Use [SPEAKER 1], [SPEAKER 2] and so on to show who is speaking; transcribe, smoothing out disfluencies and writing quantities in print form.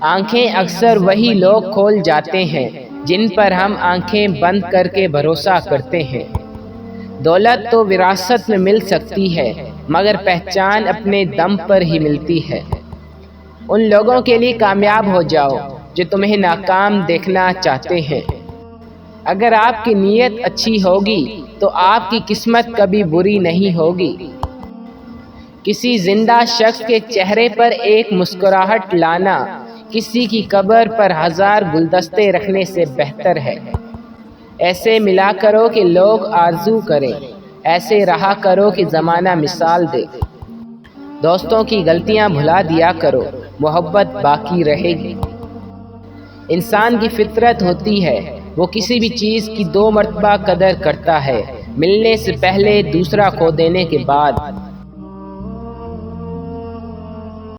[SPEAKER 1] آنکھیں اکثر وہی لوگ کھول جاتے ہیں جن پر ہم آنکھیں بند کر کے بھروسہ کرتے ہیں۔ دولت تو وراثت میں مل سکتی ہے، مگر پہچان اپنے دم پر ہی ملتی ہے۔ ان لوگوں کے لیے کامیاب ہو جاؤ جو تمہیں ناکام دیکھنا چاہتے ہیں۔ اگر آپ کی نیت اچھی ہوگی تو آپ کی قسمت کبھی بری نہیں ہوگی۔ کسی زندہ شخص کے چہرے پر ایک مسکراہٹ لانا کسی کی قبر پر 1000 گلدستے رکھنے سے بہتر ہے۔ ایسے ملا کرو کہ لوگ آرزو کریں، ایسے رہا کرو کہ زمانہ مثال دے۔ دوستوں کی غلطیاں بھلا دیا کرو، محبت باقی رہے گی۔ انسان کی فطرت ہوتی ہے، وہ کسی بھی چیز کی 2 مرتبہ قدر کرتا ہے، ملنے سے پہلے، دوسرا کھو دینے کے بعد۔